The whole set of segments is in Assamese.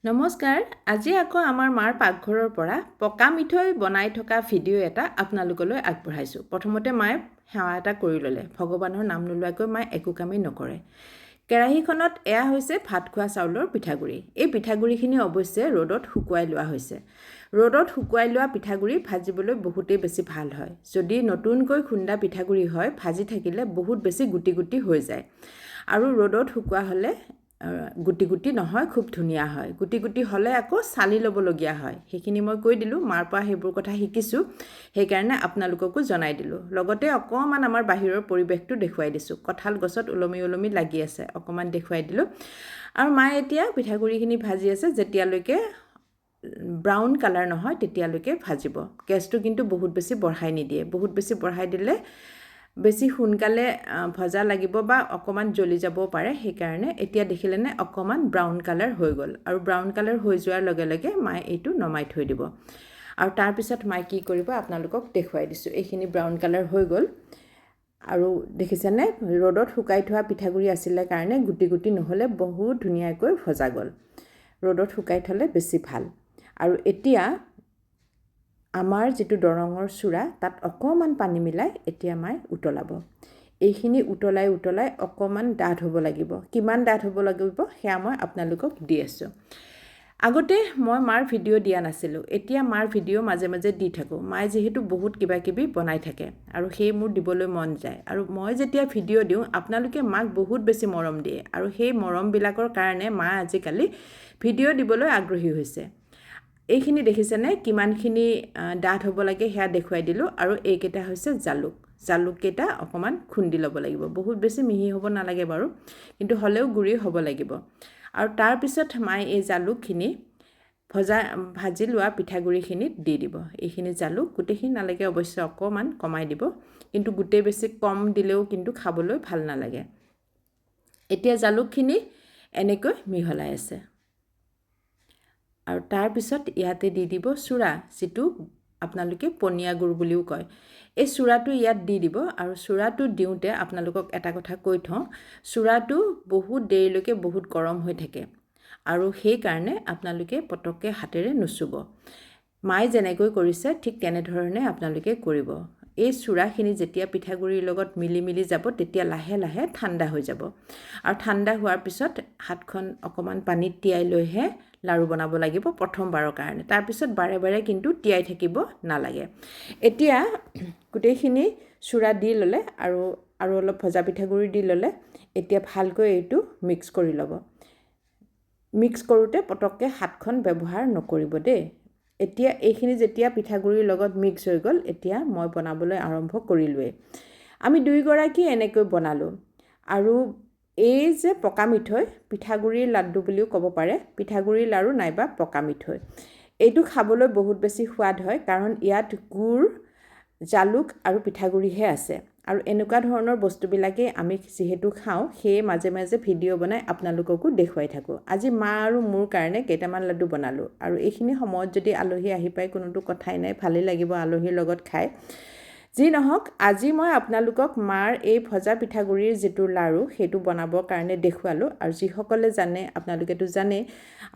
নমস্কাৰ আজি আকৌ আমাৰ মাৰ পাকঘৰৰ পৰা পকা মিঠৈ বনাই থকা ভিডিঅ' এটা আপোনালোকলৈ আগবঢ়াইছোঁ। প্ৰথমতে মায়ে সেৱা এটা কৰি ল'লে। ভগৱানৰ নাম নোলোৱাকৈ মায়ে একো কামেই নকৰে। কেৰাহীখনত এয়া হৈছে ভাত খোৱা চাউলৰ পিঠাগুড়ি। এই পিঠাগুড়িখিনি অৱশ্যে ৰ'দত শুকুৱাই লোৱা হৈছে। ৰ'দত শুকুৱাই লোৱা পিঠাগুড়ি ভাজিবলৈ বহুতেই বেছি ভাল হয়। যদি নতুনকৈ খুন্দা পিঠাগুড়ি হয় ভাজি থাকিলে বহুত বেছি গুটি গুটি হৈ যায় আৰু ৰ'দত শুকুওৱা হ'লে গুটি গুটি নহয়, খুব ধুনীয়া হয়। গুটি গুটি হ'লে আকৌ চালি ল'বলগীয়া হয়। সেইখিনি মই কৈ দিলোঁ, মাৰ পৰা সেইবোৰ কথা শিকিছোঁ, সেইকাৰণে আপোনালোককো জনাই দিলোঁ। লগতে অকণমান আমাৰ বাহিৰৰ পৰিৱেশটো দেখুৱাই দিছোঁ। কঁঠাল গছত ওলমি ওলমি লাগি আছে, অকণমান দেখুৱাই দিলোঁ। আৰু মায়ে এতিয়া পিঠাগুড়িখিনি ভাজি আছে। যেতিয়ালৈকে ব্ৰাউন কালাৰ নহয় তেতিয়ালৈকে ভাজিব। গেছটো কিন্তু বহুত বেছি বঢ়াই নিদিয়ে। বহুত বেছি বঢ়াই দিলে বেছি সোনকালে ভজা লাগিব বা অকণমান জ্বলি যাবও পাৰে। সেইকাৰণে এতিয়া দেখিলেনে অকণমান ব্ৰাউন কালাৰ হৈ গ'ল আৰু ব্ৰাউন কালাৰ হৈ যোৱাৰ লগে লগে মায়ে এইটো নমাই থৈ দিব। আৰু তাৰপিছত মায়ে কি কৰিব আপোনালোকক দেখুৱাই দিছোঁ। এইখিনি ব্ৰাউন কালাৰ হৈ গ'ল আৰু দেখিছেনে ৰ'দত শুকাই থোৱা পিঠাগুড়ি আছিলে কাৰণে গুটি গুটি নহ'লে বহুত ধুনীয়াকৈ ভজা গ'ল। ৰ'দত শুকাই থ'লে বেছি ভাল। আৰু এতিয়া আমাৰ যিটো দৰঙৰ চূড়া তাত অকণমান পানী মিলাই এতিয়া মায়ে উতলাব। এইখিনি উতলাই উতলাই অকণমান ডাঠ হ'ব লাগিব। কিমান ডাঠ হ'ব লাগিব সেয়া মই আপোনালোকক দি আছোঁ। আগতে মই মাৰ ভিডিঅ' দিয়া নাছিলোঁ। এতিয়া মাৰ ভিডিঅ' মাজে মাজে দি থাকোঁ। মায়ে যিহেতু বহুত কিবা কিবি বনাই থাকে আৰু সেই মোৰ দিবলৈ মন যায়। আৰু মই যেতিয়া ভিডিঅ' দিওঁ আপোনালোকে মাক বহুত বেছি মৰম দিয়ে আৰু সেই মৰমবিলাকৰ কাৰণে মা আজিকালি ভিডিঅ' দিবলৈ আগ্ৰহী হৈছে। এইখিনি দেখিছেনে কিমানখিনি ডাঠ হ'ব লাগে সেয়া দেখুৱাই দিলোঁ। আৰু এইকেইটা হৈছে জালুক। জালুককেইটা অকণমান খুন্দি ল'ব লাগিব। বহুত বেছি মিহি হ'ব নালাগে বাৰু, কিন্তু হ'লেও গুড়ি হ'ব লাগিব। আৰু তাৰপিছত মায়ে এই জালুকখিনি ভাজি লোৱা পিঠাগুড়িখিনিত দি দিব। এইখিনি জালুক গোটেইখিনি নালাগে অৱশ্যে, অকণমান কমাই দিব, কিন্তু গোটেই বেছি কম দিলেও কিন্তু খাবলৈ ভাল নালাগে। এতিয়া জালুকখিনি এনেকৈ মিহলাই আছে আৰু তাৰপিছত ইয়াতে দি দিব চূড়া, যিটো আপোনালোকে পনীয়া গুড় বুলিও কয়। এই চূড়াটো ইয়াত দি দিব। আৰু চূড়াটো দিওঁতে আপোনালোকক এটা কথা কৈ থওঁ, চূড়াটো বহুত দেৰিলৈকে বহুত গৰম হৈ থাকে আৰু সেইকাৰণে আপোনালোকে পটককৈ হাতেৰে নুচুব। মায়ে যেনেকৈ কৰিছে ঠিক তেনেধৰণে আপোনালোকে কৰিব। এই চূড়াখিনি যেতিয়া পিঠাগুড়িৰ লগত মিলি মিলি যাব তেতিয়া লাহে লাহে ঠাণ্ডা হৈ যাব। আৰু ঠাণ্ডা হোৱাৰ পিছত হাতখন অকণমান পানীত তিয়াই লৈহে লাড়ু বনাব লাগিব প্ৰথমবাৰৰ কাৰণে। তাৰপিছত বাৰে বাৰে কিন্তু তিয়াই থাকিব নালাগে। এতিয়া গোটেইখিনি চূড়া দি ল'লে আৰু অলপ ভজা পিঠাগুড়ি দি ল'লে। এতিয়া ভালকৈ এইটো মিক্স কৰি ল'ব। মিক্স কৰোঁতে পটককৈ হাতখন ব্যৱহাৰ নকৰিব দেই। এতিয়া এইখিনি যেতিয়া পিঠাগুড়িৰ লগত মিক্স হৈ গ'ল, এতিয়া মই বনাবলৈ আৰম্ভ কৰিলোৱেই। আমি দুয়োগৰাকী এনেকৈ বনালোঁ। আৰু এই যে পকা মিঠৈ, পিঠাগুড়িৰ লাড্ডু বুলিও ক'ব পাৰে, পিঠাগুড়িৰ লাড়ু নাইবা পকা মিঠৈ, এইটো খাবলৈ বহুত বেছি সোৱাদ হয় কাৰণ ইয়াত গুড়, জালুক আৰু পিঠাগুড়িহে আছে। আৰু এনেকুৱা ধৰণৰ বস্তুবিলাকেই আমি যিহেতু খাওঁ, সেয়ে মাজে মাজে ভিডিঅ' বনাই আপোনালোককো দেখুৱাই থাকোঁ। আজি মা আৰু মোৰ কাৰণে কেইটামান লাড্ডু বনালোঁ। আৰু এইখিনি সময়ত যদি আলহী আহি পায় কোনোতো কথাই নাই, ভালেই লাগিব আলহীৰ লগত খাই। যি নহওক, আজি মই আপোনালোকক মাৰ এই ভজা পিঠাগুড়িৰ যিটো লাড়ু সেইটো বনাবৰ কাৰণে দেখুৱালোঁ। আৰু যিসকলে জানে আপোনালোকেতো জানেই,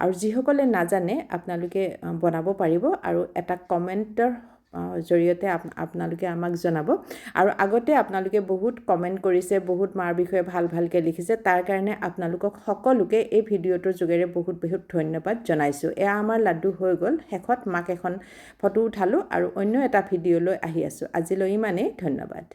আৰু যিসকলে নাজানে আপোনালোকে বনাব পাৰিব আৰু এটা কমেণ্টৰ জৰিয়তে আপোনালোকে আমাক জনাব। আৰু আগতে আপোনালোকে বহুত কমেণ্ট কৰিছে, বহুত মাৰ বিষয়ে ভাল ভালকৈ লিখিছে। তাৰ কাৰণে আপোনালোকক সকলোকে এই ভিডিঅ'টোৰ যোগেৰে বহুত বহুত ধন্যবাদ জনাইছোঁ। এয়া আমাৰ লাড্ডু হৈ গ'ল। শেষত মাক এখন ফটো উঠালোঁ আৰু অন্য এটা ভিডিঅ'লৈ আহি আছোঁ। আজিলৈ ইমানেই, ধন্যবাদ।